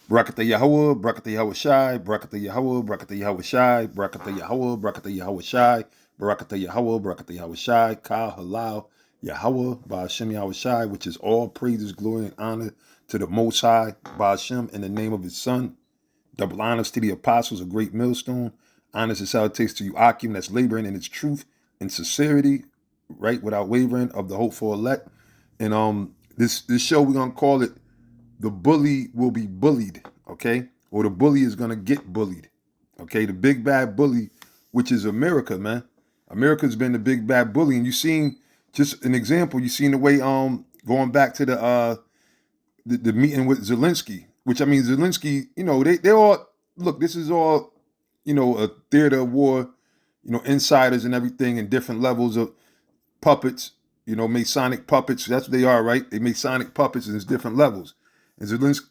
Brakata Yahweh, Brakata Yahweh Shai, Brakata Yahweh, Brakata Yahweh Shai, Brakata Yahweh, Brakata Yahweh Shai, Brakata Yahweh, Brakata Yahweh Shai, Ka Halal Yahweh, Ba'ashem Yahweh Shai, which is all praises, glory, and honor to the Most High, Ba'ashem, in the name of his Son. Double honors to the apostles, a great millstone. Honors and salutations to you, Akim, that's laboring in its truth and sincerity, right, without wavering, of the hopeful elect. And this show, we're gonna call it "The Bully Will Be Bullied," okay? Or the bully is gonna get bullied. Okay, the big bad bully, which is America, man. America's been the big bad bully. And you seen, just an example, you seen the way going back to the meeting with Zelensky, which, I mean, Zelensky, they all look, this is all, a theater of war, insiders and everything, and different levels of puppets, Masonic puppets. That's what they are, right? They Masonic puppets, and there's different levels. And Zelensky,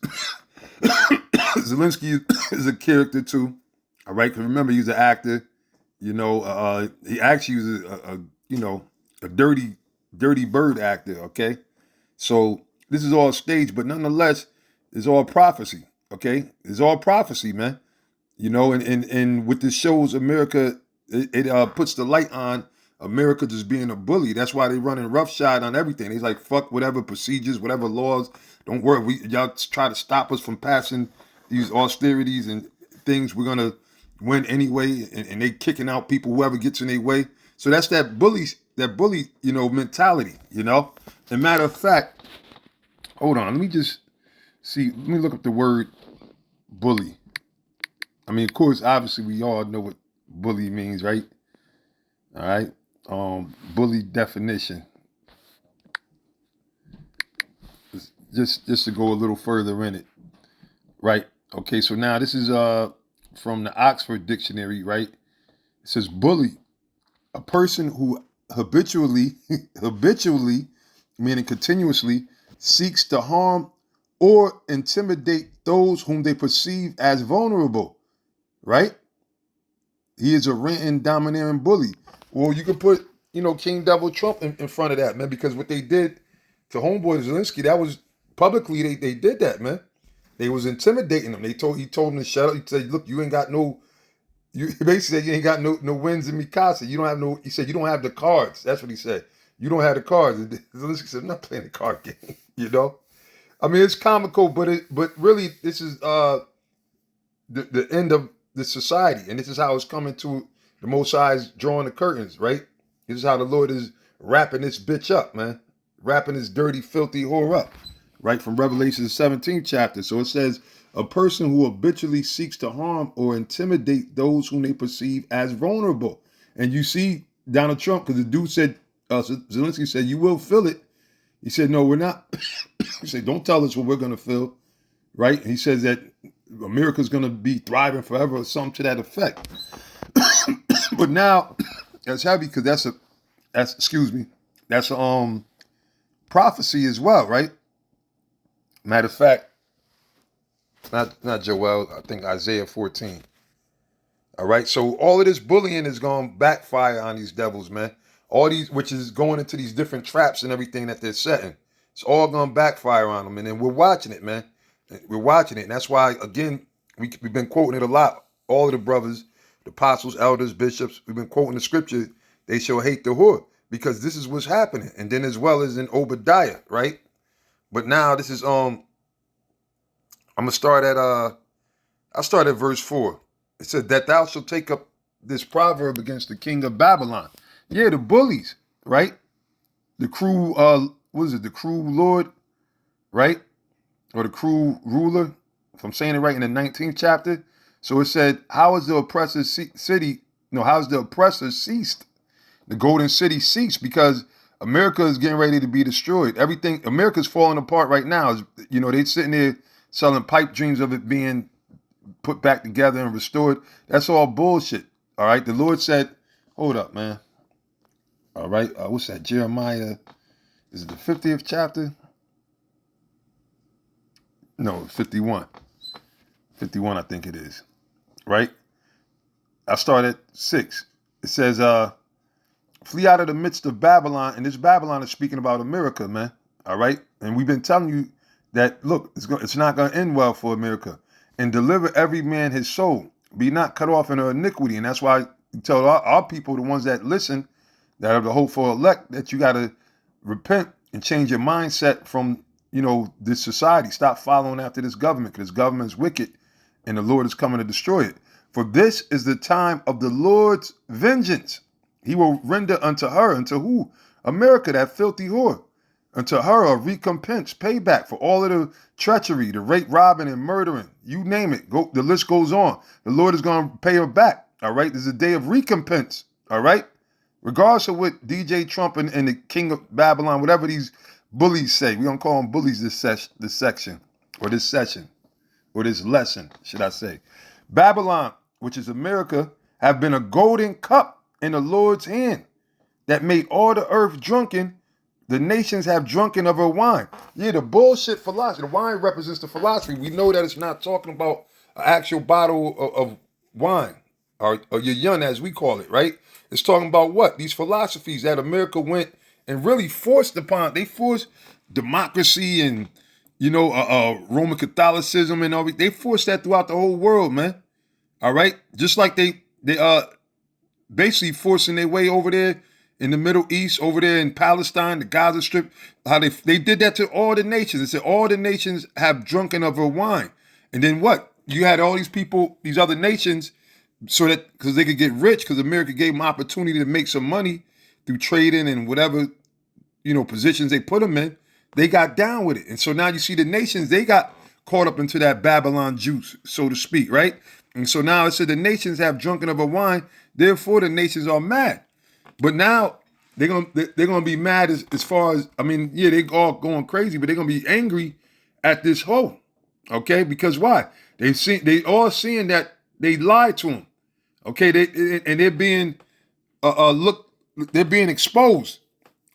Zelensky is a character too. All right, because remember, he's an actor. He actually was a dirty bird actor. Okay, so this is all staged, but nonetheless, it's all prophecy. Okay, it's all prophecy, man. And with this shows America, it puts the light on America just being a bully. That's why they running roughshod on everything. He's like, fuck whatever procedures, whatever laws. Don't worry, y'all try to stop us from passing these austerities and things. We're gonna win anyway, and they kicking out people, whoever gets in their way. So that's that bully, mentality. And matter of fact, hold on, let me just see. Let me look up the word bully. I mean, of course, obviously, we all know what bully means, right? All right. Bully definition. Just to go a little further in it, right? Okay, so now this is from the Oxford Dictionary, right? It says bully, a person who habitually, meaning continuously, seeks to harm or intimidate those whom they perceive as vulnerable, right? He is a ranting, domineering bully. Well, you could put, King Devil Trump in front of that, man, because what they did to Homeboy Zelensky, that was publicly they did that, man. They was intimidating him. He told him to shut up. He said, "Look, you ain't got no." You basically said you ain't got no wins in Mikasa. You don't have no. He said you don't have the cards. That's what he said. You don't have the cards. And Zelensky said, "I'm not playing the card game." I mean, it's comical, but really, this is the end of the society, and this is how it's coming to the Most High's drawing the curtains, right? This is how the Lord is wrapping this bitch up, man, wrapping this dirty, filthy whore up, right? From Revelation 17th chapter. So it says, a person who habitually seeks to harm or intimidate those whom they perceive as vulnerable. And you see Donald Trump, because the dude said, Zelensky said, you will feel it. He said, no, we're not. He said, don't tell us what we're going to feel, right? And he says that America's going to be thriving forever or something to that effect. But now that's heavy because that's prophecy as well, right? Matter of fact, not Joel, I think Isaiah 14. All right, so all of this bullying is going to backfire on these devils, man. All these, which is going into these different traps and everything that they're setting. It's all going to backfire on them, and then we're watching it, man. We're watching it, and that's why, again, we've been quoting it a lot. All of the brothers, the apostles, elders, bishops, we've been quoting the scripture. They shall hate the whore, because this is what's happening. And then as well as in Obadiah, right? But now this is I'm gonna start at I'll start at verse 4. It said that thou shalt take up this proverb against the king of Babylon. Yeah, the bullies, right? The cruel what is it? The cruel lord, right? Or the cruel ruler, if I'm saying it right, in the 19th chapter. So it said, how is the oppressor city, how is the oppressor ceased? The golden city ceased because America is getting ready to be destroyed. Everything, America's falling apart right now. They're sitting there selling pipe dreams of it being put back together and restored. That's all bullshit. All right. The Lord said, hold up, man. All right. What's that? Jeremiah, is it the 50th chapter? No, 51. 51, I think it is. Right? I start at 6. It says, flee out of the midst of Babylon. And this Babylon is speaking about America, man. All right? And we've been telling you that, look, it's not going to end well for America. and deliver every man his soul. Be not cut off in her iniquity. And that's why I tell our people, the ones that listen, that are the hopeful elect, that you got to repent and change your mindset from, this society. Stop following after this government, because this government is wicked and the Lord is coming to destroy it. For this is the time of the Lord's vengeance. He will render unto her, unto who? America, that filthy whore. Unto her a recompense, payback for all of the treachery, the rape, robbing, and murdering. You name it. The list goes on. The Lord is going to pay her back. All right. There's a day of recompense. All right. Regardless of what DJ Trump and the king of Babylon, whatever these bullies say, we don't call them bullies this section, or this session, or this lesson, should I say. Babylon, which is America, have been a golden cup in the Lord's hand that made all the earth drunken. The nations have drunken of her wine. Yeah, the bullshit philosophy. The wine represents the philosophy. We know that it's not talking about an actual bottle of wine, or your yun, as we call it, right? It's talking about what? These philosophies that America went and really forced upon. They forced democracy and, Roman Catholicism and all. They forced that throughout the whole world, man. All right? Just like they basically forcing their way over there in the Middle East, over there in Palestine, the Gaza Strip, how they did that to all the nations. They said all the nations have drunken of her wine. And then what? You had all these people, these other nations, so that because they could get rich, because America gave them opportunity to make some money through trading and whatever, positions they put them in, they got down with it. And so now you see the nations, they got caught up into that Babylon juice, so to speak, right? And so now it said the nations have drunken of her wine, therefore the nations are mad. But now they're gonna be mad as far as, they all going crazy, but they're gonna be angry at this whole, okay? Because why? They all seeing that they lied to them, okay? They're being they're being exposed,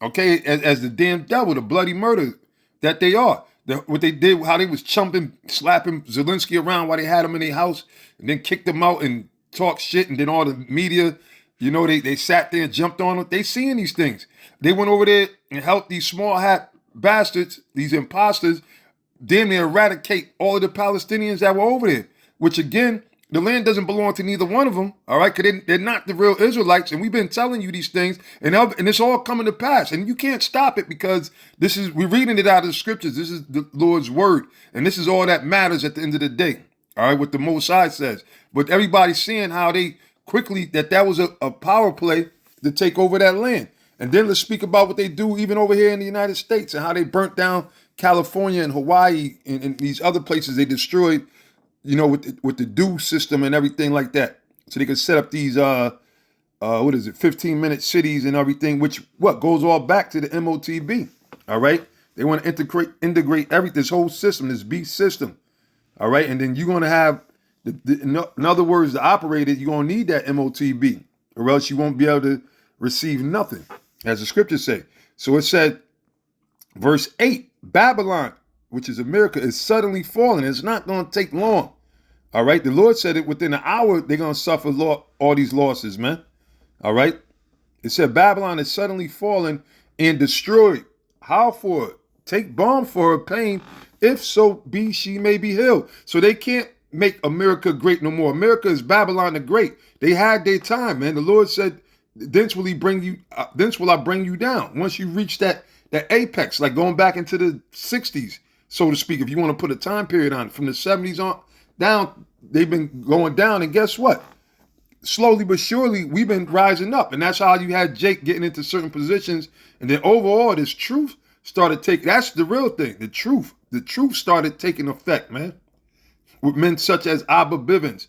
okay, as the damn devil, the bloody murder that they are. What they did, how they was chumping, slapping Zelensky around while they had him in their house, and then kicked him out and talked shit, and then all the media. They sat there and jumped on them. They seeing these things. They went over there and helped these small hat bastards, these imposters, damn near eradicate all of the Palestinians that were over there. Which again, the land doesn't belong to neither one of them. All right, because they're not the real Israelites, and we've been telling you these things, and it's all coming to pass, and you can't stop it because we're reading it out of the scriptures. This is the Lord's word, and this is all that matters at the end of the day. All right, what the Most High says. But everybody's seeing how they quickly that was a power play to take over that land. And then let's speak about what they do even over here in the United States and how they burnt down California and Hawaii and these other places they destroyed, with the DO system and everything like that. So they could set up these 15-minute cities and everything, which goes all back to the MOTB. All right. They want to integrate this whole system, this beast system. All right. And then you're going to have in other words, to operate it, you're going to need that MOTB, or else you won't be able to receive nothing, as the scriptures say. So it said, verse 8, Babylon, which is America, is suddenly falling. It's not going to take long. All right. The Lord said it within an hour, they're going to suffer all these losses, man. All right. It said Babylon is suddenly fallen and destroyed. How for it? Take balm for her pain, if so be she may be healed. So they can't make America great no more. America is Babylon the Great. They had their time, man. The Lord said, thence will I bring you down. Once you reach that apex, like going back into the 60s, so to speak, if you want to put a time period on it, from the 70s on down, they've been going down. And guess what? Slowly but surely, we've been rising up. And that's how you had Jake getting into certain positions. And then overall, this truth started taking, that's the real thing, the truth. The truth started taking effect, man. With men such as Abba Bivens.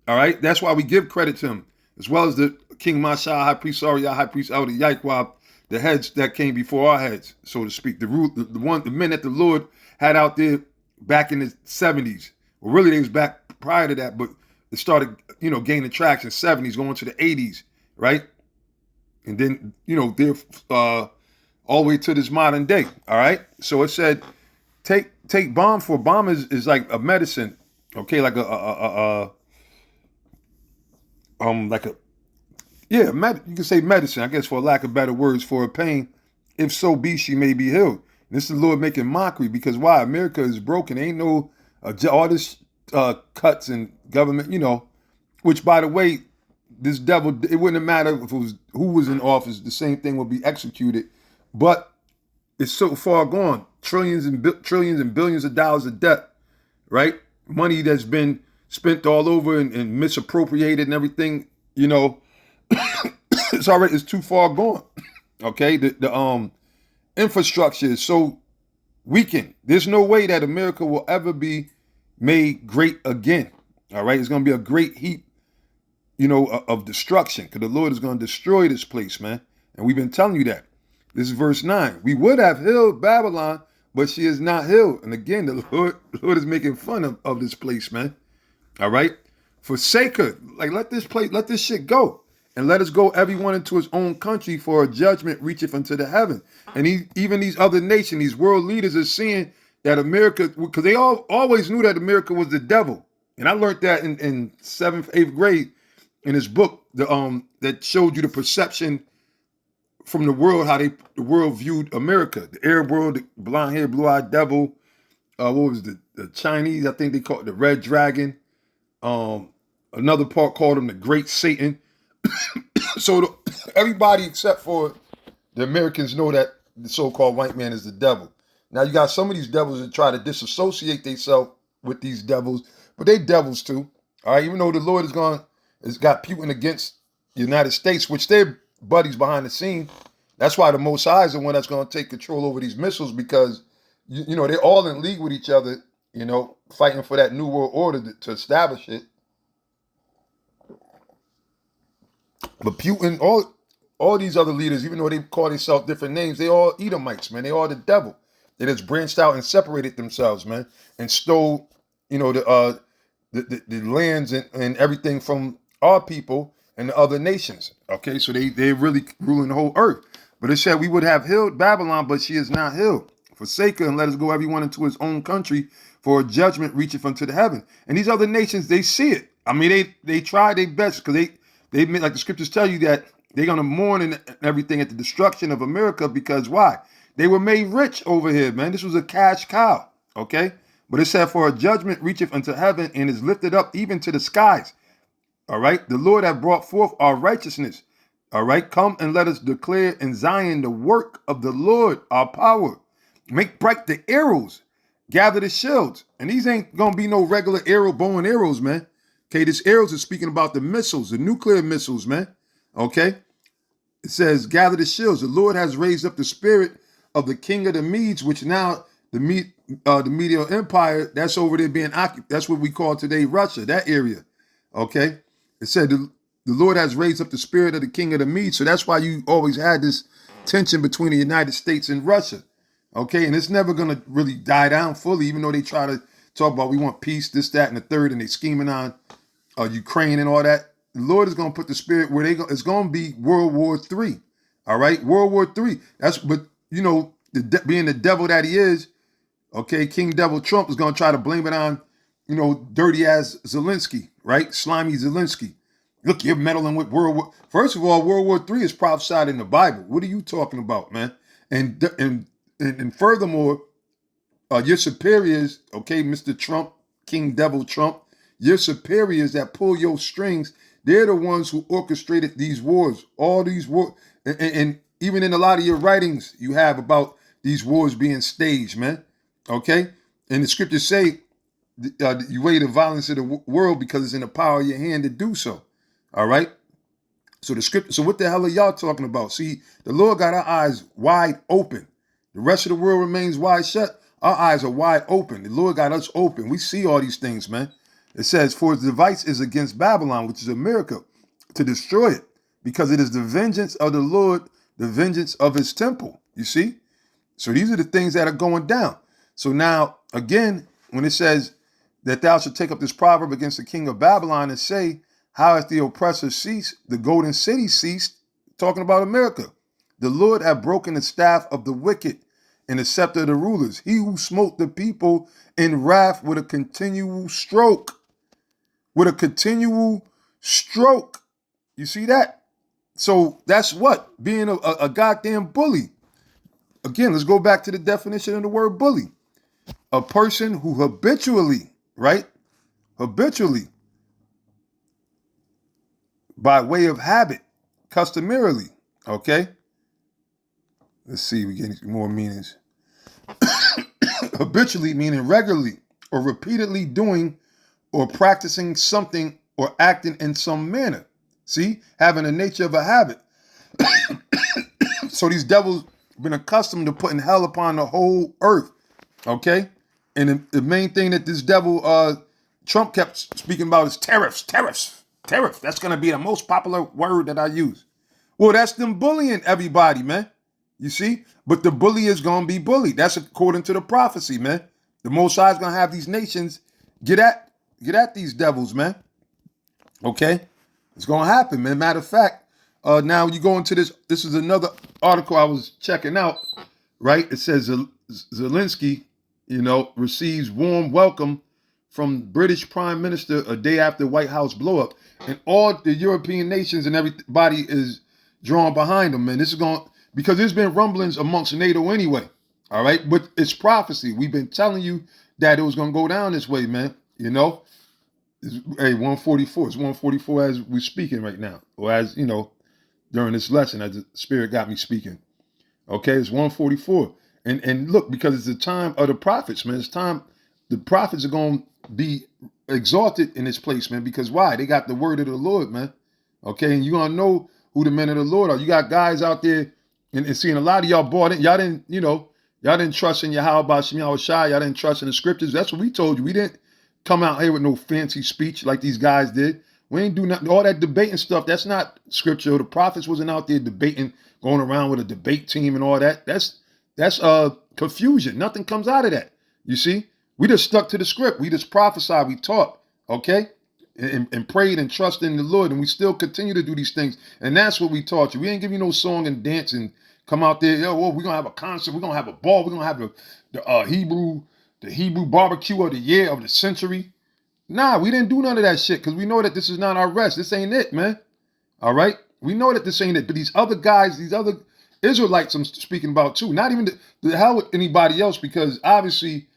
All right? That's why we give credit to him. As well as the King Mashah, High Priest Arya, High Priest Elder Yaikwab, the heads that came before our heads, so to speak. The men that the Lord had out there back in the 70s. Well, really, they was back prior to that, but it started, gaining traction, 70s, going to the 80s, right? And then, they're all the way to this modern day, all right? So it said, take balm for balm is like a medicine, okay, you can say medicine, I guess, for lack of better words, for a pain, if so be she may be healed. This is the Lord making mockery, because why? America is broken. Ain't no all this cuts in government, which, by the way, this devil, it wouldn't matter if it was who was in office, the same thing would be executed. But it's so far gone. Trillions and billions of dollars of debt, right? Money that's been spent all over and misappropriated and everything, it's too far gone. Okay? The infrastructure is so weakened. There's no way that America will ever be made great again. All right? It's going to be a great heap, of destruction, because the Lord is going to destroy this place, man. And we've been telling you that. This is verse 9. We would have healed Babylon, but she is not healed. And again, the Lord is making fun of this place, man. All right? Forsake her. Like, let this shit go. And let us go everyone into his own country, for a judgment reacheth unto the heaven. And even these other nations, these world leaders are seeing that America, because they always knew that America was the devil. And I learned that in 7th, 8th grade in this book that showed you the perception from the world, how the world viewed America. The Arab world, the blonde-haired, blue-eyed devil. What was the Chinese? I think they called it the Red Dragon. Another part called him the Great Satan. So everybody except for the Americans know that the so-called white man is the devil. Now you got some of these devils that try to disassociate themselves with these devils, but they devils too. All right, even though the Lord has got Putin against the United States, which they're buddies behind the scene. That's why the Most High is the one that's going to take control over these missiles, because they're all in league with each other, fighting for that new world order to establish it. But Putin, all these other leaders, even though they call themselves different names, they all Edomites, man. They all the devil. They just branched out and separated themselves, man, and stole, the lands and everything from our people and the other nations. Okay, so they're really ruling the whole earth. But it said we would have healed Babylon, but she is not healed. Forsake her and let us go everyone into his own country, for a judgment reacheth unto the heaven. And these other nations, they see it. I mean, they try their best, because they like the scriptures tell you that they're going to mourn and everything at the destruction of America, because why? They were made rich over here, man. This was a cash cow, okay? But it said, for a judgment reacheth unto heaven and is lifted up even to the skies. All right? The Lord hath brought forth our righteousness. All right? Come and let us declare in Zion the work of the Lord, our power. Make bright the arrows. Gather the shields. And these ain't going to be no regular bow and arrows, man. Okay, this arrows is speaking about the missiles, the nuclear missiles, man. Okay? It says, gather the shields. The Lord has raised up the spirit of the king of the Medes, which now the Medial Empire, that's over there being occupied. That's what we call today Russia, that area. Okay? It said the Lord has raised up the spirit of the king of the Medes. So that's why you always had this tension between the United States and Russia. Okay? And it's never going to really die down fully, even though they try to talk about we want peace, this, that, and the third, and they scheming on Ukraine and all that. The Lord is going to put the spirit where it's going to be World War III. All right? World War III. Being the devil that he is, okay, King Devil Trump is going to try to blame it on, dirty ass Zelensky, right? Slimy Zelensky. Look, you're meddling with World War. First of all, World War III is prophesied in the Bible. What are you talking about, man? And furthermore, your superiors, okay, Mr. Trump, King Devil Trump, your superiors that pull your strings, they're the ones who orchestrated these wars, all these wars. And even in a lot of your writings, you have about these wars being staged, man. Okay? And the scriptures say, you weigh the violence of the world because it's in the power of your hand to do so. All right? So what the hell are y'all talking about? See, the Lord got our eyes wide open. The rest of the world remains wide shut. Our eyes are wide open. The Lord got us open. We see all these things, man. It says, for his device is against Babylon, which is America, to destroy it, because it is the vengeance of the Lord, the vengeance of his temple. You see? So these are the things that are going down. So now, again, when it says that thou shalt take up this proverb against the king of Babylon and say, how hath the oppressor ceased? The golden city ceased, talking about America. The Lord hath broken the staff of the wicked and the scepter of the rulers. He who smote the people in wrath with a continual stroke. With a continual stroke. You see that? So that's what? Being a goddamn bully. Again, let's go back to the definition of the word bully. A person who habitually, right, habitually, by way of habit, customarily. Okay? Let's see, we get more meanings. Habitually meaning regularly or repeatedly doing or practicing something or acting in some manner. See, having the nature of a habit. So these devils been accustomed to putting hell upon the whole earth. Okay? And the main thing that this devil Trump kept speaking about is tariffs. That's gonna be the most popular word that I use. Well, that's them bullying everybody, man. You see? But the bully is gonna be bullied. That's according to the prophecy, man. The Most High is gonna have these nations get at these devils, man. Okay? It's gonna happen, man. Matter of fact, now you go into this. This is another article I was checking out, right? It says Zelensky, receives warm welcome from British Prime Minister a day after White House blow up. And all the European nations and everybody is drawn behind him, man. This is going, because there's been rumblings amongst NATO anyway. All right. But it's prophecy. We've been telling you that it was going to go down this way, man. Hey, 144. It's 144 as we're speaking right now. Or as, during this lesson, as the Spirit got me speaking. Okay, it's 144. And look, because it's the time of the prophets, man. It's time the prophets are going to be exalted in this place, man. Because why? They got the word of the Lord, man. Okay, and you're going to know who the men of the Lord are. You got guys out there and seeing a lot of y'all bought in. Y'all didn't trust in Yahweh Shem Shai. Y'all didn't trust in the scriptures. That's what we told you. We didn't come out here with no fancy speech like these guys did. We ain't do nothing. All that debating stuff, that's not scripture. The prophets wasn't out there debating, going around with a debate team and all that. That's confusion. Nothing comes out of that. You see? We just stuck to the script. We just prophesied. We taught. Okay? And prayed and trusted in the Lord. And we still continue to do these things. And that's what we taught you. We ain't give you no song and dance and come out there, we're going to have a concert. We're going to have a ball. We're going to have the Hebrew barbecue of the year, of the century. Nah, we didn't do none of that shit because we know that this is not our rest. This ain't it, man. All right? We know that this ain't it. But these other guys, these other Israelites I'm speaking about too, not even the hell with anybody else, because obviously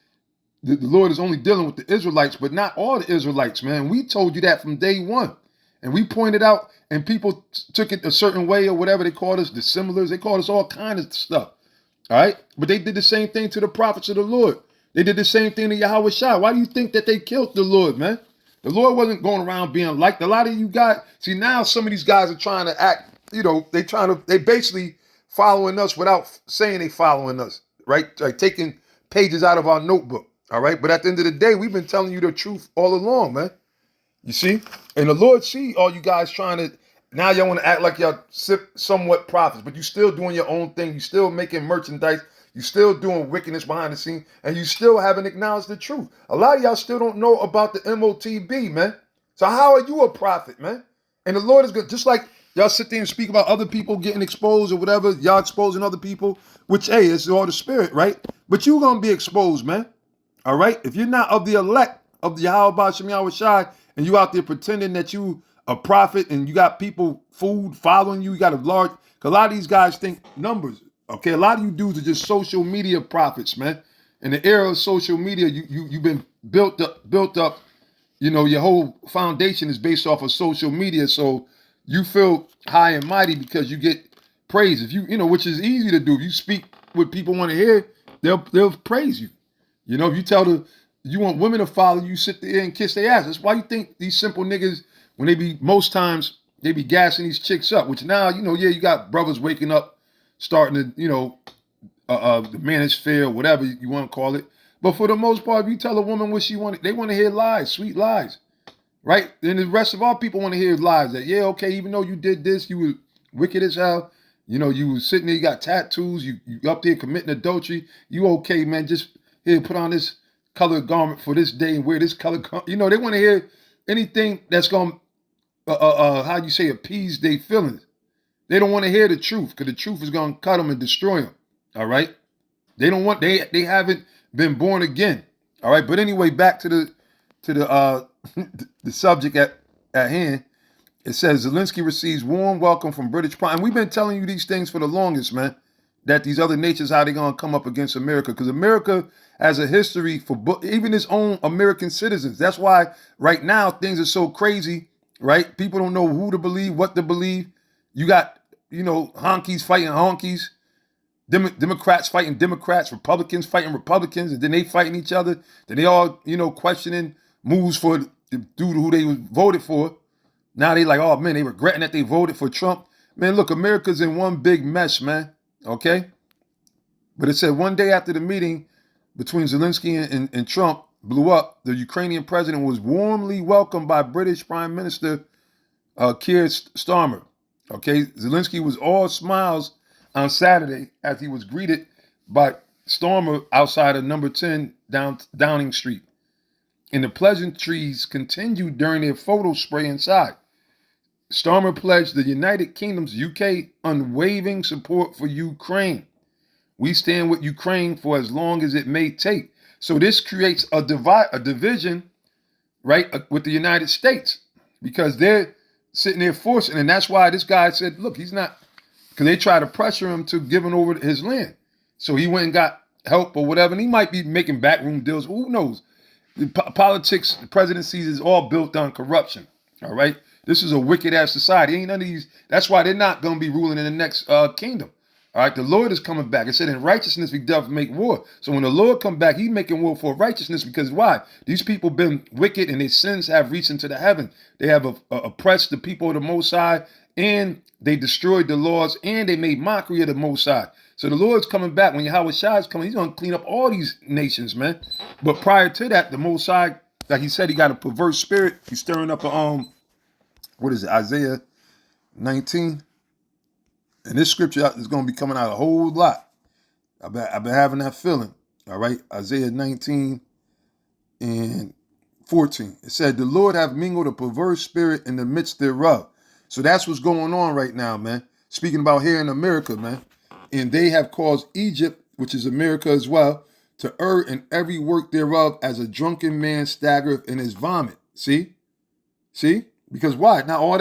the Lord is only dealing with the Israelites, but not all the Israelites, man. We told you that from day one. And we pointed out, and people took it a certain way or whatever. They called us dissimilars. They called us all kinds of stuff. All right? But they did the same thing to the prophets of the Lord. They did the same thing to Yahweh Shai. Why do you think that they killed the Lord, man? The Lord wasn't going around being liked. A lot of you guys, see, now some of these guys are trying to act, they basically following us without saying they following us, right? Like taking pages out of our notebook, all right? But at the end of the day, we've been telling you the truth all along, man. You see? And the Lord see all you guys trying to, now y'all want to act like y'all somewhat prophets, but you still doing your own thing. You still making merchandise. You still doing wickedness behind the scene, and you still haven't acknowledged the truth. A lot of y'all still don't know about the MOTB, man. So how are you a prophet, man? And the Lord is good. Just like y'all sit there and speak about other people getting exposed or whatever, y'all exposing other people, which, hey, it's all the Spirit, right? But you're going to be exposed, man. All right? If you're not of the elect of the Yahweh Shem Yahweh Shai, and you out there pretending that you a prophet and you got people, food following you, you got a large, because a lot of these guys think numbers. Okay, a lot of you dudes are just social media prophets, man. In the era of social media, you've been built up. Your whole foundation is based off of social media, so you feel high and mighty because you get praise. If which is easy to do. If you speak what people want to hear, they'll praise you. If you tell you want women to follow you, sit there and kiss their ass. That's why you think these simple niggas, when most times they be gassing these chicks up. Which now, you got brothers waking up, starting to, the manosphere, whatever you want to call it. But for the most part, if you tell a woman what she wanted, they want to hear lies, sweet lies, right? And the rest of our people want to hear lies that, yeah, okay, even though you did this, you were wicked as hell. You was sitting there, you got tattoos, you up there committing adultery. You okay, man, just here, put on this colored garment for this day and wear this colored garment. They want to hear anything that's going to, appease their feelings. They don't want to hear the truth because the truth is going to cut them and destroy them. All right. They haven't been born again. All right. But anyway, back to the the subject at hand. It says Zelensky receives warm welcome from British Prime. And we've been telling you these things for the longest, man. that these other nations, how they gonna come up against America, because America has a history for even its own American citizens. That's why right now things are so crazy, right? People don't know who to believe, what to believe. You got, honkies fighting honkies, Democrats fighting Democrats, Republicans fighting Republicans, and then they fighting each other. Then they all, questioning moves for the dude who they voted for. Now they like, oh man, they regretting that they voted for Trump. Man, look, America's in one big mess, man. Okay? But it said one day after the meeting between Zelensky and Trump blew up, the Ukrainian president was warmly welcomed by British Prime Minister Keir Starmer. Okay? Zelensky was all smiles on Saturday as he was greeted by Starmer outside of number 10 Downing Street. And the pleasantries continued during their photo spray inside. Starmer pledged the United Kingdom's UK unwavering support for Ukraine. We stand with Ukraine for as long as it may take. So this creates a division, right, with the United States, because they're sitting there forcing, and that's why this guy said, look, he's not, because they try to pressure him to giving over his land. So he went and got help or whatever, and he might be making backroom deals. Who knows? The politics, the presidencies is all built on corruption, all right? This is a wicked-ass society. Ain't none of these. That's why they're not going to be ruling in the next kingdom. All right, the Lord is coming back. It said, in righteousness we doth make war. So when the Lord come back, he's making war for righteousness, because why? These people been wicked and their sins have reached into the heaven. They have oppressed the people of the Most High, and they destroyed the laws, and they made mockery of the Most High. So the Lord's coming back. When Yahweh Shai is coming, he's going to clean up all these nations, man. But prior to that, the Most High, like he said, he got a perverse spirit. He's stirring up what is it, Isaiah 19? And this scripture is going to be coming out a whole lot. I've been having that feeling. All right, Isaiah 19 and 14. It said, the Lord hath mingled a perverse spirit in the midst thereof. So that's what's going on right now, man. Speaking about here in America, man. And they have caused Egypt, which is America as well, to err in every work thereof, as a drunken man staggereth in his vomit. See? Because why? Now all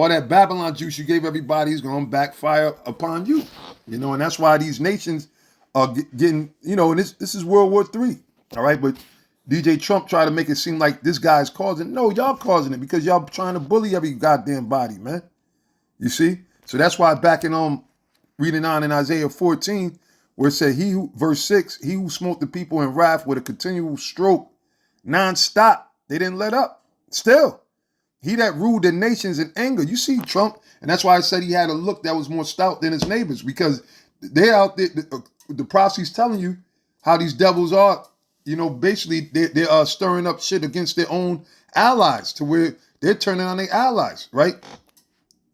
that Babylon juice you gave everybody is going to backfire upon you. And that's why these nations are getting, and this is World War III. All right, but DJ Trump tried to make it seem like this guy's causing it. No, y'all causing it, because y'all trying to bully every goddamn body, man. You see? So that's why back in reading on in Isaiah 14, where it said, verse 6, he who smote the people in wrath with a continual stroke, non-stop, they didn't let up. Still, he that ruled the nations in anger. You see Trump, and that's why I said he had a look that was more stout than his neighbors, because they're out there, the prophecy's telling you how these devils are, basically they are stirring up shit against their own allies, to where they're turning on their allies, right?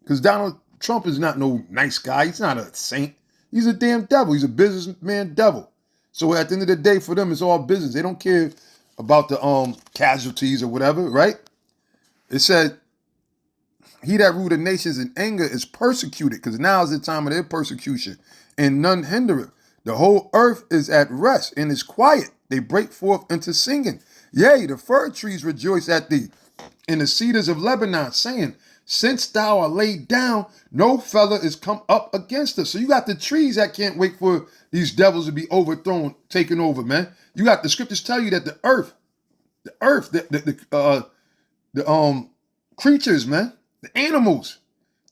Because Donald Trump is not no nice guy. He's not a saint. He's a damn devil. He's a businessman devil. So at the end of the day, for them, it's all business. They don't care about the casualties or whatever, right? It said, he that ruled the nations in anger is persecuted, because now is the time of their persecution, and none hindereth. The whole earth is at rest and is quiet. They break forth into singing. Yea, the fir trees rejoice at thee, and the cedars of Lebanon, saying, since thou art laid down, no fellow is come up against us. So you got the trees that can't wait for these devils to be overthrown, taken over, man. You got the scriptures tell you that the earth, the creatures, man, the animals,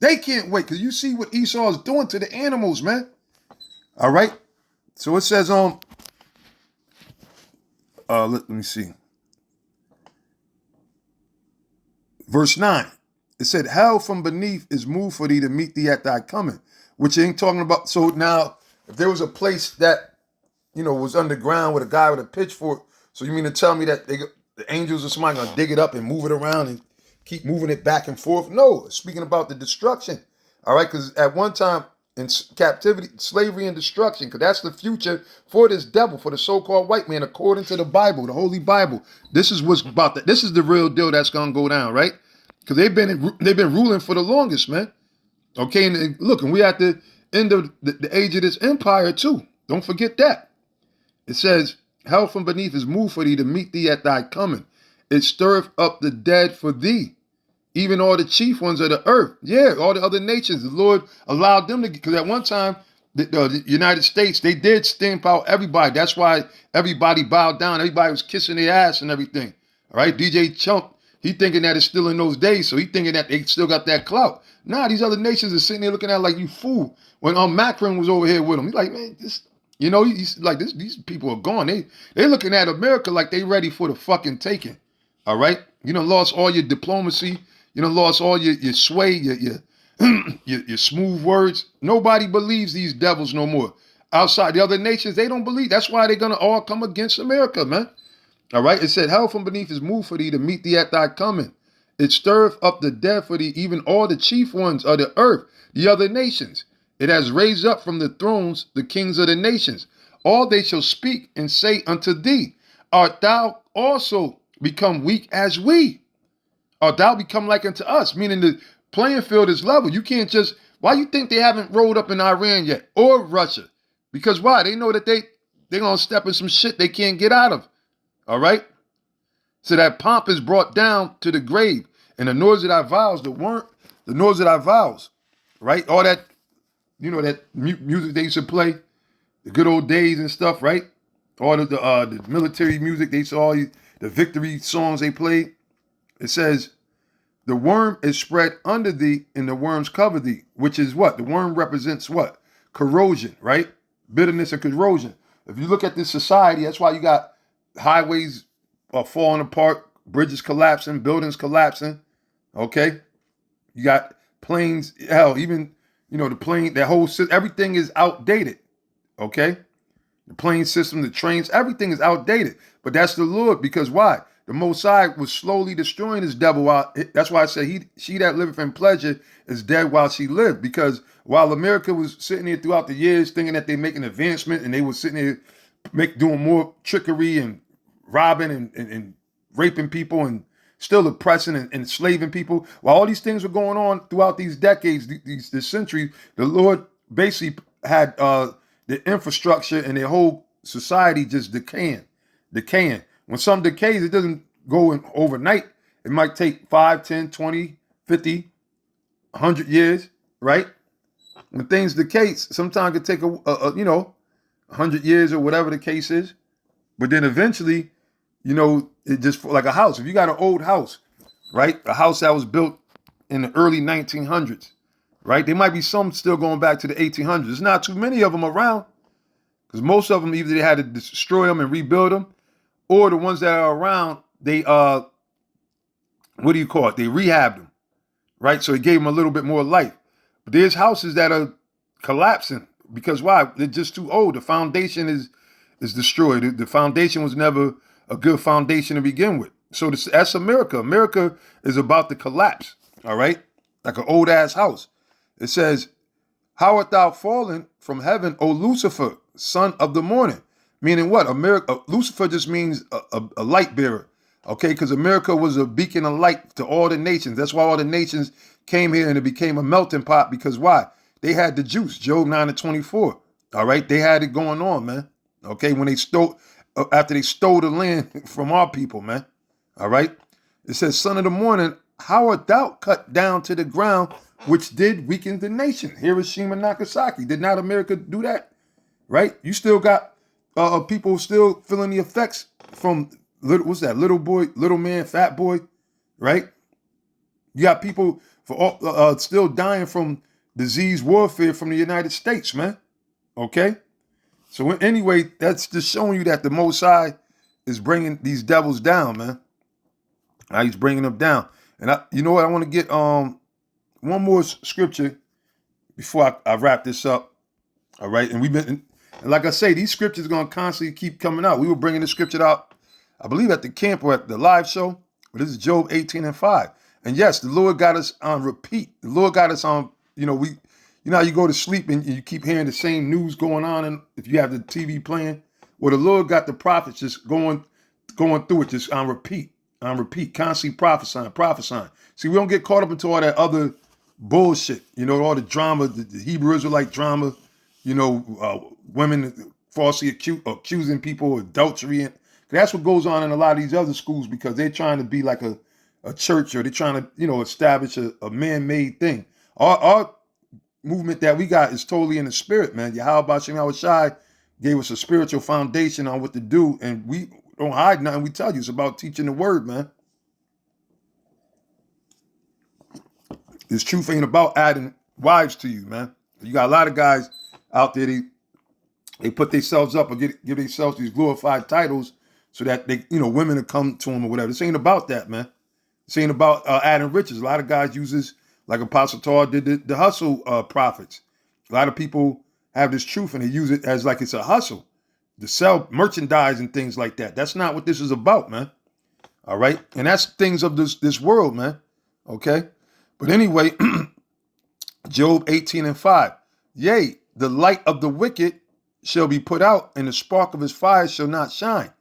they can't wait, because you see what Esau is doing to the animals, man. All right. So it says let me see. Verse 9. It said, hell from beneath is moved for thee to meet thee at thy coming, which ain't talking about. So now, if there was a place that, was underground with a guy with a pitchfork, so you mean to tell me that the angels or somebody going to dig it up and move it around and keep moving it back and forth? No, it's speaking about the destruction. All right, because at one time in captivity, slavery and destruction, because that's the future for this devil, for the so-called white man, according to the Bible, the Holy Bible. This is what's about that. This is the real deal that's going to go down, right? Because they've been ruling for the longest, man. Okay, and look, and we at the end of the age of this empire too. Don't forget that. It says, hell from beneath is moved for thee to meet thee at thy coming. It stirreth up the dead for thee, even all the chief ones of the earth. Yeah, all the other nations. The Lord allowed them to, because at one time, the United States, they did stamp out everybody. That's why everybody bowed down. Everybody was kissing their ass and everything. All right, DJ Chunk, he thinking that it's still in those days, so he thinking that they still got that clout. Nah, these other nations are sitting there looking at it like you fool. When Macron was over here with him, he's like, man, this, he's like, these people are gone. They looking at America like they ready for the fucking taking. All right, you done lost all your diplomacy. You done lost all your sway, your smooth words. Nobody believes these devils no more. Outside the other nations, they don't believe. That's why they're gonna all come against America, man. All right. It said, hell from beneath is moved for thee to meet thee at thy coming. It stirreth up the dead for thee, even all the chief ones of the earth, the other nations. It has raised up from the thrones the kings of the nations. All they shall speak and say unto thee, art thou also become weak as we? Art thou become like unto us? Meaning the playing field is level. You can't just, why you think they haven't rolled up in Iran yet or Russia? Because why? They know that they're going to step in some shit they can't get out of. All right? So that pomp is brought down to the grave. And the noise of thy vows, the noise of thy vows, right? All that, that music they used to play, the good old days and stuff, right? All the military music they saw, the victory songs they played. It says, the worm is spread under thee and the worms cover thee, which is what? The worm represents what? Corrosion, right? Bitterness and corrosion. If you look at this society, that's why you got highways falling apart, bridges collapsing, buildings collapsing, okay? You got planes, hell, even, the plane, that whole system, everything is outdated, okay? The plane system, the trains, everything is outdated. But that's the Lord, because why? The Most High was slowly destroying this devil. That's why I say she that liveth in pleasure is dead while she lived. Because while America was sitting there throughout the years thinking that they making advancement and they were sitting there doing more trickery and robbing and raping people and still oppressing and enslaving people. While all these things were going on throughout these decades, this century, the Lord basically had the infrastructure and their whole society just decaying. When something decays, it doesn't go in overnight. It might take 5, 10, 20, 50, 100 years, right? When things decay, sometimes it take 100 years or whatever the case is. But then eventually, it just like a house. If you got an old house, right? A house that was built in the early 1900s, right? There might be some still going back to the 1800s. There's not too many of them around because most of them either they had to destroy them and rebuild them, or the ones that are around, they what do you call it? They rehabbed them, right? So it gave them a little bit more life. But there's houses that are collapsing because why? They're just too old. The foundation is destroyed. The foundation was never a good foundation to begin with. So that's America. America is about to collapse, all right? Like an old ass house. It says, how art thou fallen from heaven, O Lucifer, son of the morning? Meaning what? Lucifer just means a light bearer, okay? Because America was a beacon of light to all the nations. That's why all the nations came here and it became a melting pot because why? They had the juice, Job 9:24, all right? They had it going on, man, okay? When they after they stole the land from our people, man, all right? It says, son of the morning, how art thou cut down to the ground, which did weaken the nation? Hiroshima, Nagasaki. Did not America do that? Right? You still got people still feeling the effects from little boy, little man, fat boy, right? You got people still dying from disease warfare from the United States, man. Okay? So anyway, that's just showing you that the Most High is bringing these devils down, man. He's bringing them down. And you know what? I want to get one more scripture before I wrap this up. All right? And like I say, these scriptures are going to constantly keep coming out. We were bringing the scripture out, I believe, at the camp or at the live show. But this is Job 18:5. And yes, the Lord got us on repeat. The Lord got us on, how you go to sleep and you keep hearing the same news going on. And if you have the TV playing, well, the Lord got the prophets just going through it, just on repeat, constantly prophesying. See, we don't get caught up into all that other bullshit, all the drama, the Hebrew Israelite drama, women falsely accusing people of adultery. And that's what goes on in a lot of these other schools because they're trying to be like a church or they're trying to, establish a man-made thing. Our movement that we got is totally in the spirit, man. Yahweh Shem Shai gave us a spiritual foundation on what to do, and we don't hide nothing. We tell you it's about teaching the word, man. This truth ain't about adding wives to you, man. You got a lot of guys out there, they put themselves up or give themselves these glorified titles so that they, women will come to them or whatever. This ain't about that, man. This ain't about adding riches. A lot of guys use this, like Apostle Tar did the hustle prophets. A lot of people have this truth and they use it as like it's a hustle to sell merchandise and things like that. That's not what this is about, man. All right. And that's things of this world, man. Okay. But anyway, Job 18:5. Yea, the light of the wicked shall be put out, and the spark of his fire shall not shine.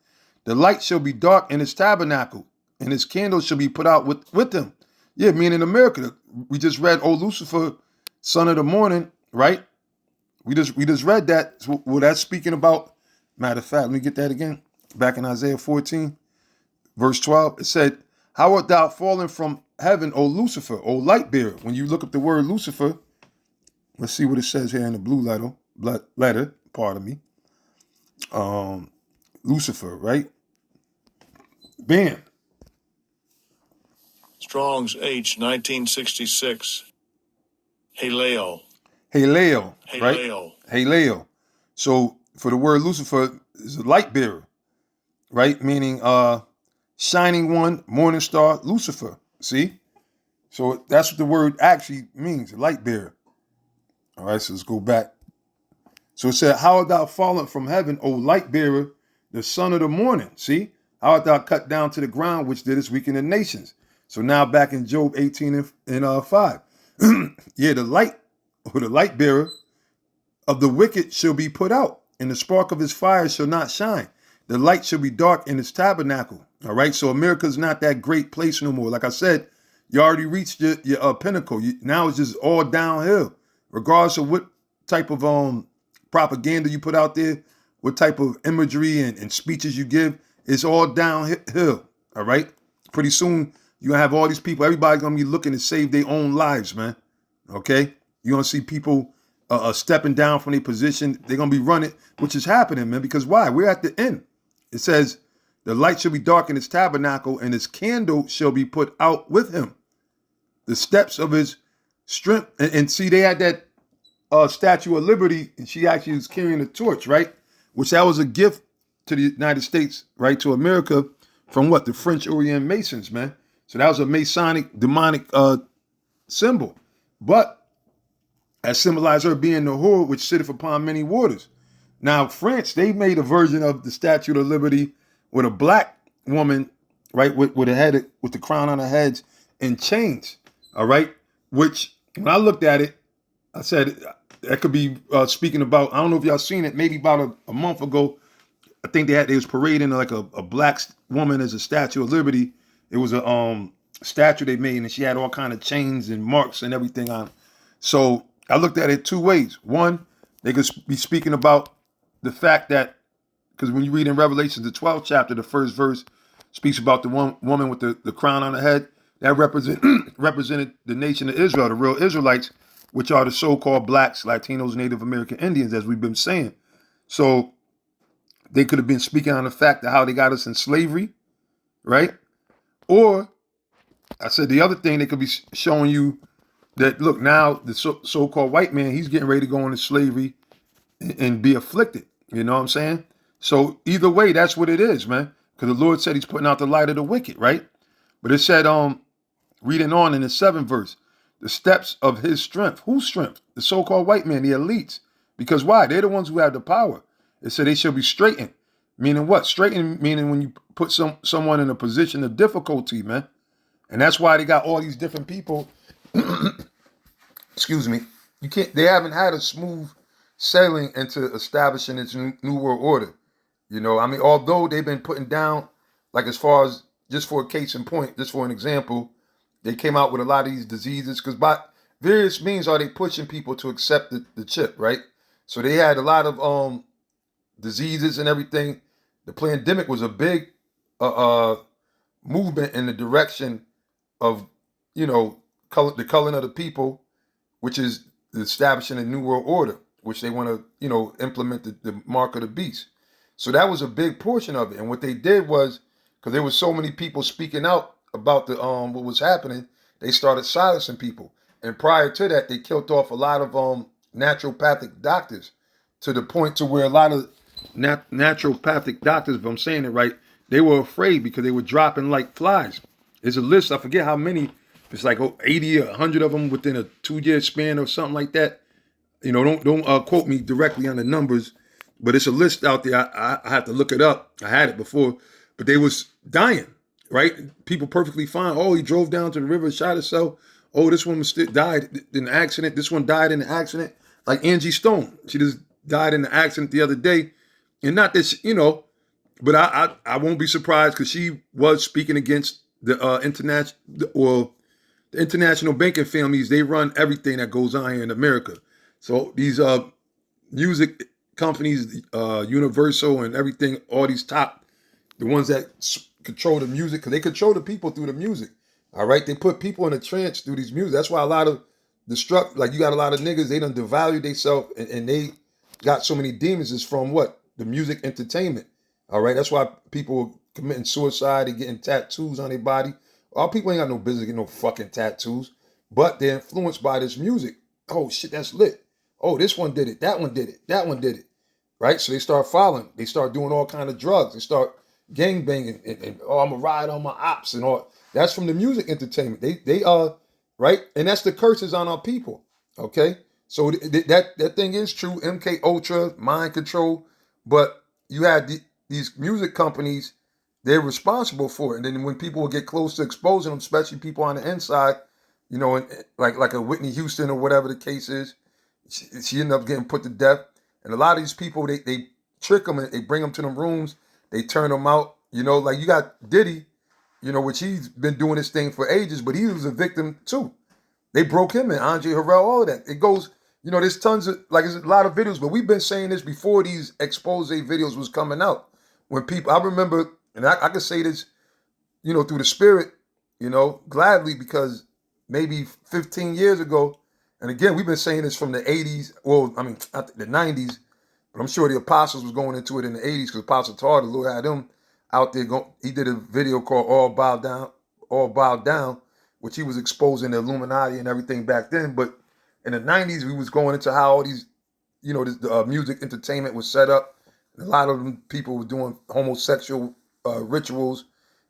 The light shall be dark in his tabernacle, and his candle shall be put out with him. Yeah, meaning in America. We just read, "O Lucifer, son of the morning," right? We just read that. Well, that's speaking about, matter of fact, let me get that again. Back in Isaiah 14, verse 12, it said, "How art thou fallen from heaven, O Lucifer, O light bearer?" When you look up the word Lucifer, let's see what it says here in the blue letter, pardon me. Lucifer, right? Bam. Strong's H 1966. Haleo. Haleo, right? Haleo. Haleo. So for the word Lucifer is a light bearer, right? Meaning shining one, morning star, Lucifer. See? So that's what the word actually means, light bearer. All right, so let's go back. So it said, "How art thou fallen from heaven, O light bearer, the son of the morning?" See? "How art thou cut down to the ground, which didst weaken the nations?" So now back in Job 18:5. Yeah, the light, or the light bearer of the wicked shall be put out, and the spark of his fire shall not shine. The light shall be dark in his tabernacle. All right, so America's not that great place no more. Like I said, you already reached your pinnacle. Now it's just all downhill, regardless of what type of propaganda you put out there, what type of imagery and speeches you give. It's all downhill. All right, pretty soon you're gonna have all these people. Everybody's gonna be looking to save their own lives, man. Okay, you're gonna see people stepping down from their position. They're gonna be running, which is happening, man. Because why? We're at the end. It says, "The light shall be dark in his tabernacle, and his candle shall be put out with him. The steps of his strength." And see, they had that Statue of Liberty, and she actually was carrying a torch, right? Which that was a gift to the United States, right, to America, from what? The French Orient Masons, man. So that was a Masonic, demonic symbol. But that symbolized her being the whore which sitteth upon many waters. Now, France, they made a version of the Statue of Liberty with a black woman, right, with a head, with the crown on her head and chains, all right? Which, when I looked at it, I said, that could be speaking about, I don't know if y'all seen it, maybe about a month ago. I think they was parading like a black woman as a Statue of Liberty. It was a statue they made, and she had all kind of chains and marks and everything on it. So I looked at it two ways. One, they could be speaking about the fact that, because when you read in Revelation, the 12th chapter, the first verse speaks about the one woman with the crown on her head. That represented the nation of Israel, the real Israelites, which are the so-called blacks, Latinos, Native American Indians, as we've been saying. So they could have been speaking on the fact of how they got us in slavery, right? Or I said the other thing, they could be showing you that, look, now the so-called white man, he's getting ready to go into slavery and be afflicted. You know what I'm saying? So either way, that's what it is, man. Because the Lord said he's putting out the light of the wicked, right? But it said, reading on in the 7th verse, the steps of his strength. Whose strength? The so-called white man, the elites. Because why? They're the ones who have the power. It said they shall be straightened. Meaning what? Straightened meaning when you put someone in a position of difficulty, man. And that's why they got all these different people. Excuse me. They haven't had a smooth sailing into establishing its new world order. You know, I mean, although they've been putting down, like as far as, just for a case in point, just for an example, they came out with a lot of these diseases, because by various means are they pushing people to accept the chip, right? So they had a lot of diseases and everything. The pandemic was a big movement in the direction of, the culling of the people, which is establishing a new world order, which they want to, implement the mark of the beast. So that was a big portion of it. And what they did was, because there was so many people speaking out about the what was happening, they started silencing people. And prior to that, they killed off a lot of naturopathic doctors, to the point to where a lot of naturopathic doctors, if I'm saying it right, they were afraid because they were dropping like flies. There's a list, I forget how many. It's like 80 or 100 of them within a 2-year span or something like that. Don't quote me directly on the numbers, but it's a list out there. I have to look it up. I had it before, but they was dying, right? People perfectly fine. Oh, he drove down to the river, shot himself. Oh, this one died in an accident. This one died in an accident. Like Angie Stone, she just died in an accident the other day, and not this, but I won't be surprised because she was speaking against the international banking families. They run everything that goes on here in America. So these music companies, Universal and everything, all these top, the ones that control the music, because they control the people through the music. All right, they put people in a trance through these music. That's why a lot of like you got a lot of niggas, they done devalue themselves, and they got so many demons is from what? The music entertainment. All right, that's why people are committing suicide and getting tattoos on their body. All people ain't got no business getting no fucking tattoos, but they're influenced by this music. Oh shit, that's lit. Oh, this one did it. That one did it. That one did it. Right? So they start following. They start doing all kind of drugs. They start gang banging and oh, I'm a ride on my ops and all. That's from the music entertainment. They right, and that's the curses on our people. Okay, so that thing is true. MK Ultra, mind control, but you had these music companies. They're responsible for it, and then when people will get close to exposing them, especially people on the inside, and like a Whitney Houston or whatever the case is, she ended up getting put to death. And a lot of these people, they trick them and they bring them to them rooms. They turn them out. Like you got Diddy, which he's been doing this thing for ages, but he was a victim too. They broke him in, Andre Harrell, all of that. It goes, there's tons of, there's a lot of videos, but we've been saying this before these expose videos was coming out. When people, I remember, and I can say this, through the spirit, gladly, because maybe 15 years ago, and again, we've been saying this from the 80s, well, I mean, the 90s, but I'm sure the apostles was going into it in the 80s because Apostle Tar, the Lord had him out there. He did a video called All Bowed Down, which he was exposing the Illuminati and everything back then. But in the 90s, we was going into how all these, the music entertainment was set up. A lot of them people were doing homosexual rituals.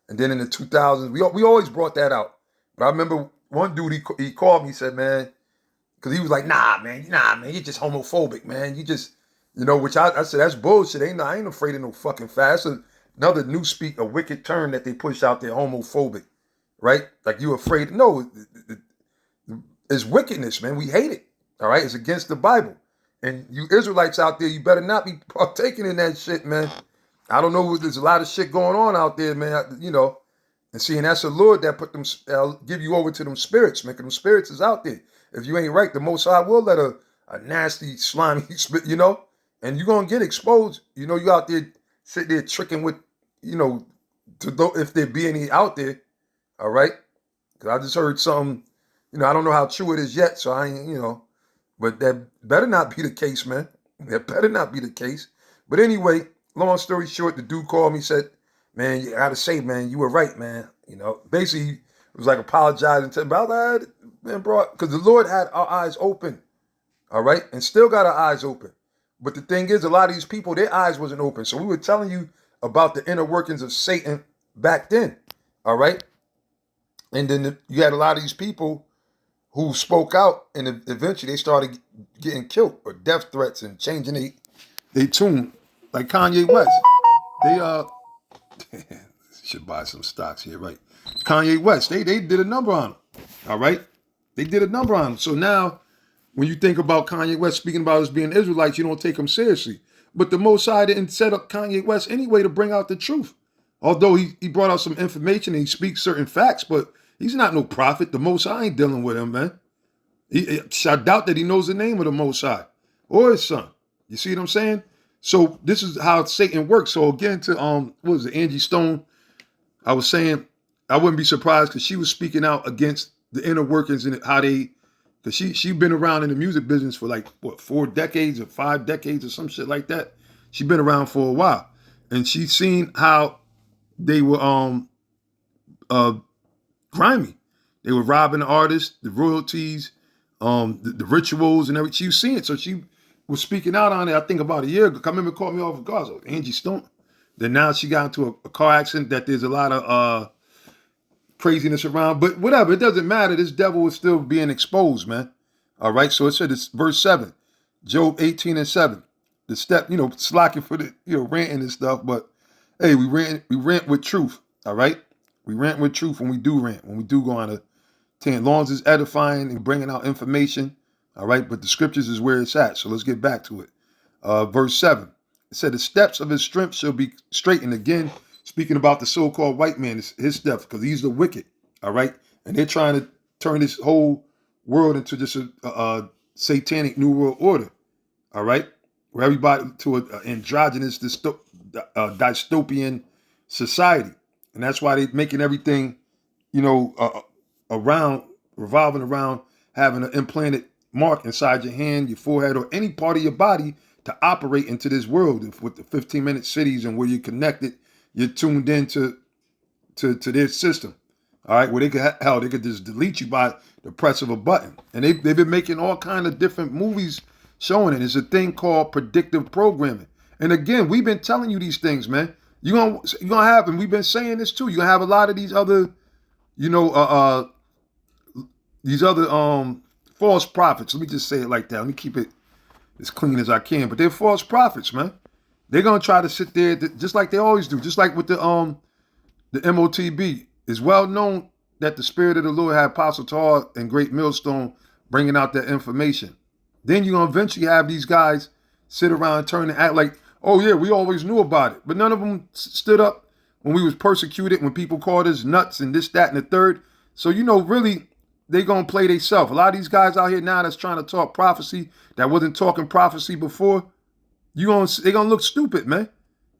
And then in the 2000s, we always brought that out. But I remember one dude, he called me, he said, man, because he was like, nah, man, you're just homophobic, man. You just, which I said, that's bullshit. I ain't afraid of no fucking fast. That's another a wicked term that they push out there, homophobic, right? Like you afraid. No, it's wickedness, man. We hate it, all right? It's against the Bible. And you Israelites out there, you better not be partaking in that shit, man. I don't know, there's a lot of shit going on out there, man, And see, and that's the Lord that put them, give you over to them spirits, man. 'Cause them spirits is out there. If you ain't right, the Most High will let a nasty, slimy spit, and you're going to get exposed. You out there, sit there tricking with, if there be any out there, all right? Because I just heard something, I don't know how true it is yet, so I ain't, but that better not be the case, man. That better not be the case. But anyway, long story short, the dude called me, said, man, I gotta say, man, you were right, man. Basically, it was like apologizing to him about that, man, bro, because the Lord had our eyes open, all right, and still got our eyes open. But the thing is, a lot of these people, their eyes wasn't open. So we were telling you about the inner workings of Satan back then, all right? And then you had a lot of these people who spoke out, and eventually they started getting killed or death threats and changing they tune, like Kanye West. They should buy some stocks here, right? Kanye West, they did a number on him, all right? They did a number on him. So now, when you think about Kanye West speaking about us being Israelites, you don't take him seriously. But the Most High didn't set up Kanye West anyway to bring out the truth. Although he brought out some information and he speaks certain facts, but he's not no prophet. The Most High ain't dealing with him, man. I doubt that he knows the name of the Most High or his son. You see what I'm saying? So this is how Satan works. So again, to what was it, Angie Stone? I was saying I wouldn't be surprised because she was speaking out against the inner workings and how they Cause she been around in the music business for like what 4 decades or 5 decades or some shit like that. She been around for a while, and she seen how they were uh grimy. They were robbing the artists, the royalties, the rituals and everything. She was seeing it, so she was speaking out on it. I think about a year ago. I remember caught me off guard. So Angie Stone. Then now she got into a car accident that there's a lot of craziness around, but whatever. It doesn't matter. This devil is still being exposed, man. All right. So it said it's verse 7, Job 18:7. The step, slacking for the, ranting and stuff. But hey, we rant with truth. All right. We rant with truth when we do rant, when we do go on a tangent. Long as it's edifying and bringing out information. All right. But the scriptures is where it's at. So let's get back to it. Verse 7. It said the steps of his strength shall be straightened. Again, speaking about the so-called white man, his steps, because he's the wicked, all right? And they're trying to turn this whole world into just a satanic new world order, all right? Where everybody to an androgynous dystopian society. And that's why they're making everything, revolving around having an implanted mark inside your hand, your forehead, or any part of your body to operate into this world with the 15-minute cities and where you're connected, you're tuned into to their system. All right, where they could just delete you by the press of a button. And they've been making all kind of different movies showing it. It's a thing called predictive programming. And again, we've been telling you these things, man. You're gonna have, and we've been saying this too. You're gonna have a lot of these other, false prophets. Let me just say it like that. Let me keep it as clean as I can. But they're false prophets, man. They're gonna try to sit there just like they always do. Just like with the MOTB. It's well known that the Spirit of the Lord had Apostle Tar and Great Millstone bringing out that information. Then you're gonna eventually have these guys sit around and turn and act like, oh yeah, we always knew about it. But none of them stood up when we was persecuted, when people called us nuts and this, that, and the third. So really, they gonna play themselves. A lot of these guys out here now that's trying to talk prophecy that wasn't talking prophecy before, they gonna look stupid, man.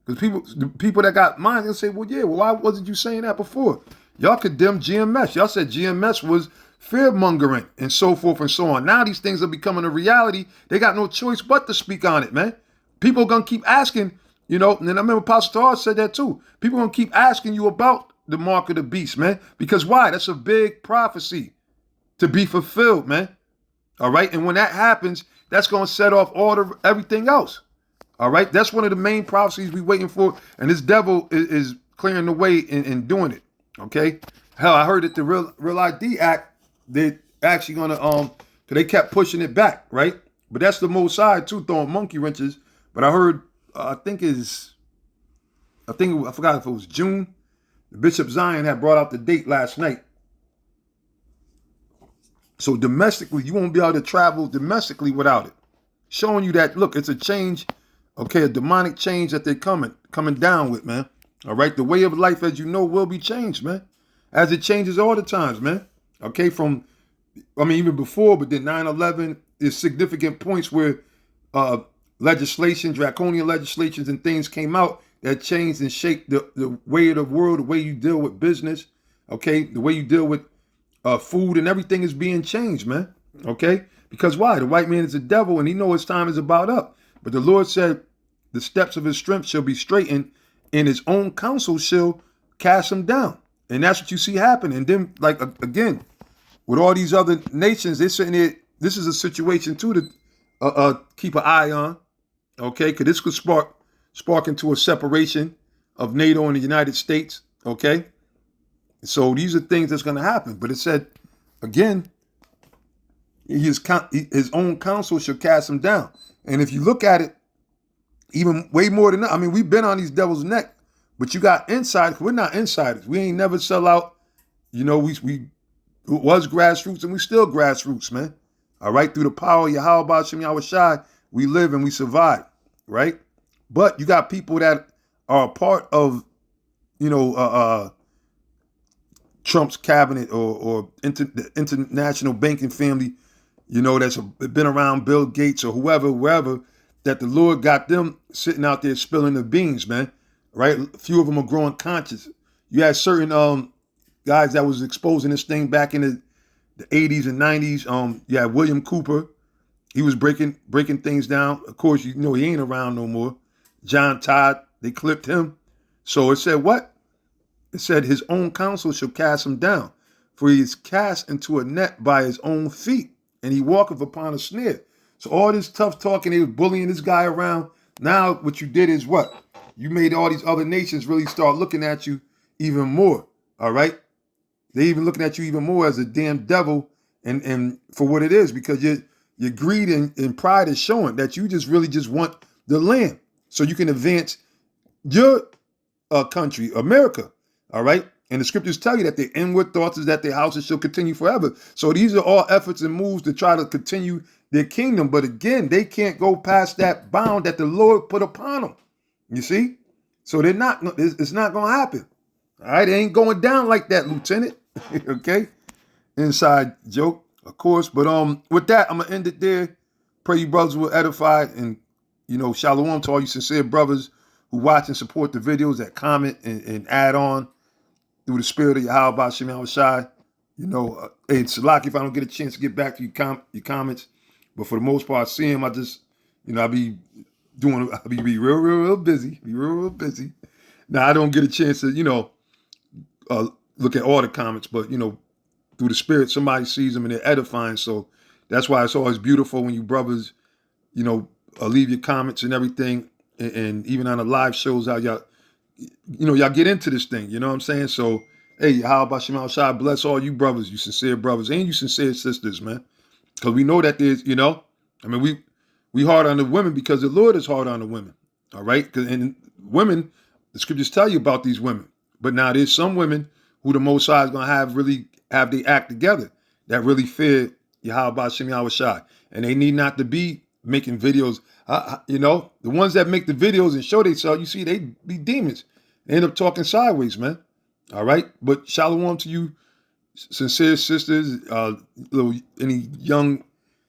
Because the people that got minds, they'll say, well, yeah, why wasn't you saying that before? Y'all condemned GMS. Y'all said GMS was fear mongering and so forth and so on. Now these things are becoming a reality. They got no choice but to speak on it, man. People are gonna keep asking, and I remember Pastor Tar said that too. People are gonna keep asking you about the mark of the beast, man. Because why? That's a big prophecy to be fulfilled, man. All right. And when that happens, that's going to set off everything else. All right. That's one of the main prophecies we're waiting for. And this devil is clearing the way in doing it. Okay. Hell, I heard that the Real ID Act, they're actually going to, cause they kept pushing it back. Right. But that's the Most High too, throwing monkey wrenches. But I heard, I forgot if it was June. Bishop Zion had brought out the date last night. So domestically, you won't be able to travel domestically without it. Showing you that, look, it's a change, okay, a demonic change that they're coming down with, man. All right, the way of life, as you know, will be changed, man. As it changes all the times, man. Okay, even before, but then 9/11 is significant points where draconian legislations and things came out that changed and shaped the way of the world, the way you deal with business, okay, the way you deal with food and everything is being changed, man. Okay? Because why? The white man is a devil and he knows his time is about up. But the Lord said, the steps of his strength shall be straightened and his own counsel shall cast him down. And that's what you see happen. And then, again, with all these other nations, they're sitting there. This is a situation, too, to keep an eye on. Okay? Because this could spark into a separation of NATO and the United States. Okay? So these are things that's going to happen. But it said, again, his own counsel shall cast him down. And if you look at it, even way more than that, we've been on these devil's neck, but you got insiders. We're not insiders. We ain't never sell out. We was grassroots and we still grassroots, man. All right. Through the power of Yahweh Hashem Yahweh Shai, we live and we survive. Right. But you got people that are a part of, Trump's cabinet or the international banking family, that's been around Bill Gates or wherever, that the Lord got them sitting out there spilling the beans, man. Right? A few of them are growing conscious. You had certain guys that was exposing this thing back in the 80s and 90s. You had William Cooper. He was breaking things down. Of course, you know he ain't around no more. John Todd, they clipped him. So it said what? It said his own counsel shall cast him down, for he is cast into a net by his own feet, and he walketh upon a snare. So all this tough talking, they was bullying this guy around. Now what you did is what? You made all these other nations really start looking at you even more. All right? They even looking at you even more as a damn devil and for what it is, because your greed and pride is showing that you just really just want the land so you can advance your country, America. All right. And the scriptures tell you that the inward thoughts is that their houses shall continue forever. So these are all efforts and moves to try to continue their kingdom. But again, they can't go past that bound that the Lord put upon them. You see? So it's not going to happen. All right. It ain't going down like that, Lieutenant. Okay. Inside joke, of course. But with that, I'm going to end it there. Pray you brothers were edified, and shalom to all you sincere brothers who watch and support the videos, that comment and add on through the spirit of Yahweh Shem Shai. Hey, Salaki, if I don't get a chance to get back to your comments, but for the most part, I see them. I just, I'll be real busy. Be real busy. Now, I don't get a chance to, look at all the comments, but, through the spirit, somebody sees them and they're edifying. So that's why it's always beautiful when you brothers, leave your comments and everything. And even on the live shows, how y'all get into this thing. You know what I'm saying? So, hey, how about Shemal Shai? Bless all you brothers, you sincere brothers, and you sincere sisters, man. Because we know that there's, we hard on the women because the Lord is hard on the women. All right? And women, the scriptures tell you about these women. But now there's some women who the Most High is going to really have their act together that really fear Yahweh Shem Shai. And they need not to be making videos. The ones that make the videos and show themselves, you see, they be demons. They end up talking sideways, man. All right? But shalom to you, sincere sisters, any young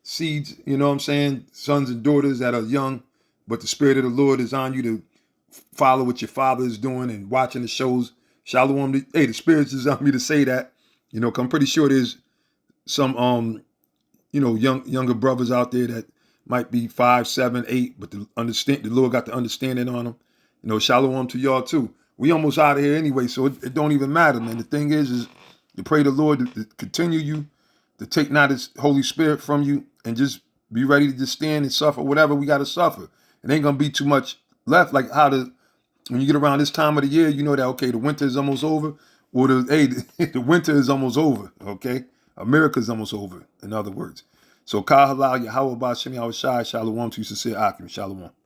seeds, you know what I'm saying? Sons and daughters that are young, but the spirit of the Lord is on you to follow what your father is doing and watching the shows. Shalom. The spirit is on me to say that. 'Cause I'm pretty sure there's some younger brothers out there that might be 5, 7, 8, but the Lord got the understanding on them. Shalom to y'all too. We almost out of here anyway, so it don't even matter, man. The thing is to pray the Lord to continue you, to take not His Holy Spirit from you, and just be ready to just stand and suffer whatever we got to suffer. It ain't gonna be too much left. Like when you get around this time of the year, you know that the winter is almost over, or the winter is almost over. Okay, America's almost over. In other words. So, Kah Halal, Yahweh Ba'Shem Yahweh Shai, Shalom to you, sincere Akim, Shalom.